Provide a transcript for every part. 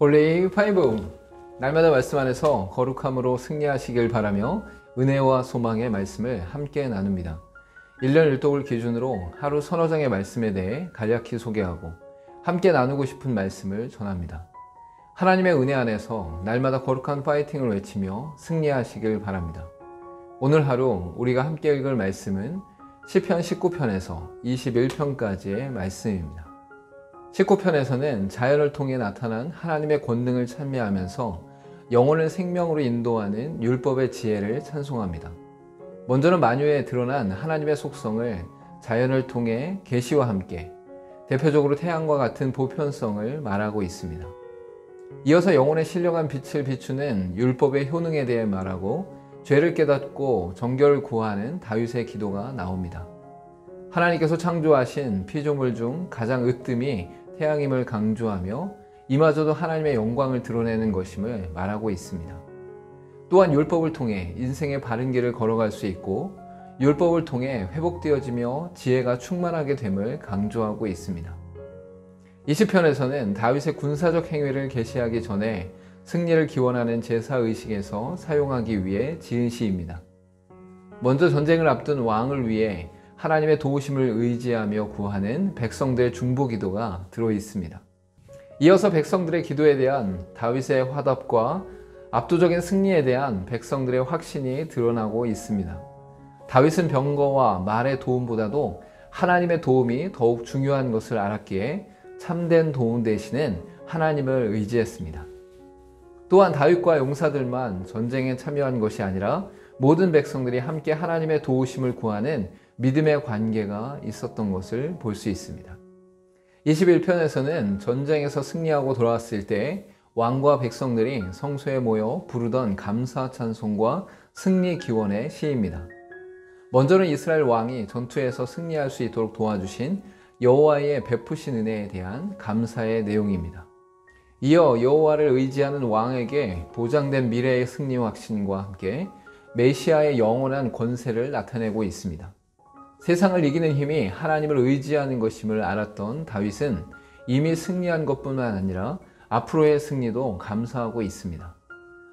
홀리 파이브! 날마다 말씀 안에서 거룩함으로 승리하시길 바라며 은혜와 소망의 말씀을 함께 나눕니다. 1년 1독을 기준으로 하루 서너 장의 말씀에 대해 간략히 소개하고 함께 나누고 싶은 말씀을 전합니다. 하나님의 은혜 안에서 날마다 거룩한 파이팅을 외치며 승리하시길 바랍니다. 오늘 하루 우리가 함께 읽을 말씀은 시편 19편에서 21편까지의 말씀입니다. 19편에서는 자연을 통해 나타난 하나님의 권능을 찬미하면서 영혼을 생명으로 인도하는 율법의 지혜를 찬송합니다. 먼저는 만유에 드러난 하나님의 속성을 자연을 통해 계시와 함께 대표적으로 태양과 같은 보편성을 말하고 있습니다. 이어서 영혼의 신령한 빛을 비추는 율법의 효능에 대해 말하고 죄를 깨닫고 정결을 구하는 다윗의 기도가 나옵니다. 하나님께서 창조하신 피조물 중 가장 으뜸이 태양임을 강조하며 이마저도 하나님의 영광을 드러내는 것임을 말하고 있습니다. 또한 율법을 통해 인생의 바른 길을 걸어갈 수 있고 율법을 통해 회복되어지며 지혜가 충만하게 됨을 강조하고 있습니다. 20편에서는 다윗의 군사적 행위를 계시하기 전에 승리를 기원하는 제사의식에서 사용하기 위해 지은 시입니다. 먼저 전쟁을 앞둔 왕을 위해 하나님의 도우심을 의지하며 구하는 백성들의 중보기도가 들어있습니다. 이어서 백성들의 기도에 대한 다윗의 화답과 압도적인 승리에 대한 백성들의 확신이 드러나고 있습니다. 다윗은 병거와 말의 도움보다도 하나님의 도움이 더욱 중요한 것을 알았기에 참된 도움 대신엔 하나님을 의지했습니다. 또한 다윗과 용사들만 전쟁에 참여한 것이 아니라 모든 백성들이 함께 하나님의 도우심을 구하는 믿음의 관계가 있었던 것을 볼 수 있습니다. 21편에서는 전쟁에서 승리하고 돌아왔을 때 왕과 백성들이 성소에 모여 부르던 감사 찬송과 승리 기원의 시입니다. 먼저는 이스라엘 왕이 전투에서 승리할 수 있도록 도와주신 여호와의 베푸신 은혜에 대한 감사의 내용입니다. 이어 여호와를 의지하는 왕에게 보장된 미래의 승리 확신과 함께 메시아의 영원한 권세를 나타내고 있습니다. 세상을 이기는 힘이 하나님을 의지하는 것임을 알았던 다윗은 이미 승리한 것뿐만 아니라 앞으로의 승리도 감사하고 있습니다.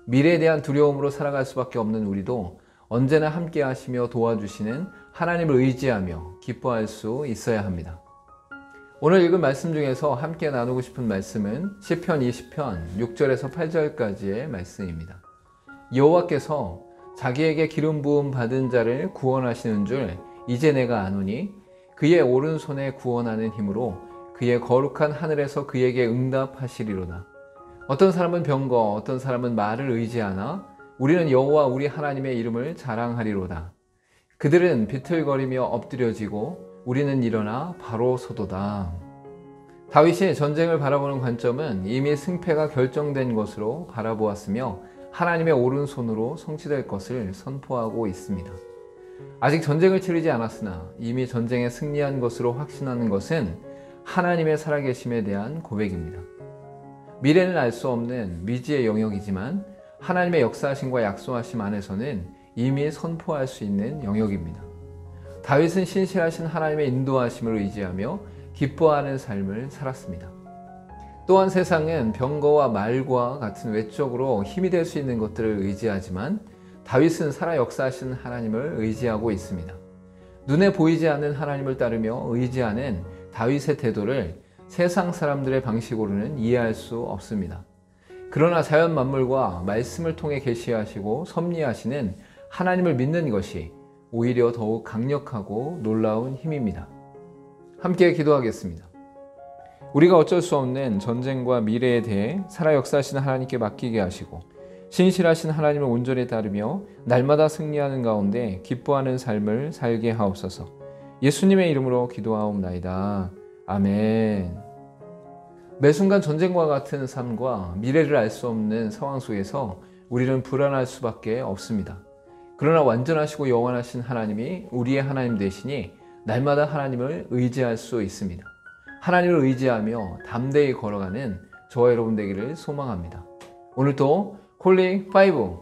미래에 대한 두려움으로 살아갈 수밖에 없는 우리도 언제나 함께 하시며 도와주시는 하나님을 의지하며 기뻐할 수 있어야 합니다. 오늘 읽은 말씀 중에서 함께 나누고 싶은 말씀은 시편 20편 6절에서 8절까지의 말씀입니다. 여호와께서 자기에게 기름 부음 받은 자를 구원하시는 줄 이제 내가 아노니 그의 오른손에 구원하는 힘으로 그의 거룩한 하늘에서 그에게 응답하시리로다. 어떤 사람은 병거, 어떤 사람은 말을 의지하나 우리는 여호와 우리 하나님의 이름을 자랑하리로다. 그들은 비틀거리며 엎드려지고 우리는 일어나 바로 서도다. 다윗이 전쟁을 바라보는 관점은 이미 승패가 결정된 것으로 바라보았으며 하나님의 오른손으로 성취될 것을 선포하고 있습니다. 아직 전쟁을 치르지 않았으나 이미 전쟁에 승리한 것으로 확신하는 것은 하나님의 살아계심에 대한 고백입니다. 미래는 알 수 없는 미지의 영역이지만 하나님의 역사하심과 약속하심 안에서는 이미 선포할 수 있는 영역입니다. 다윗은 신실하신 하나님의 인도하심을 의지하며 기뻐하는 삶을 살았습니다. 또한 세상은 병거와 말과 같은 외적으로 힘이 될 수 있는 것들을 의지하지만 다윗은 살아 역사하신 하나님을 의지하고 있습니다. 눈에 보이지 않는 하나님을 따르며 의지하는 다윗의 태도를 세상 사람들의 방식으로는 이해할 수 없습니다. 그러나 자연 만물과 말씀을 통해 계시하시고 섭리하시는 하나님을 믿는 것이 오히려 더욱 강력하고 놀라운 힘입니다. 함께 기도하겠습니다. 우리가 어쩔 수 없는 전쟁과 미래에 대해 살아 역사하시는 하나님께 맡기게 하시고 신실하신 하나님을 온전히 따르며 날마다 승리하는 가운데 기뻐하는 삶을 살게 하옵소서. 예수님의 이름으로 기도하옵나이다. 아멘. 매 순간 전쟁과 같은 삶과 미래를 알 수 없는 상황 속에서 우리는 불안할 수밖에 없습니다. 그러나 완전하시고 영원하신 하나님이 우리의 하나님 되시니 날마다 하나님을 의지할 수 있습니다. 하나님을 의지하며 담대히 걸어가는 저와 여러분 되기를 소망합니다. 오늘도 홀리 파이브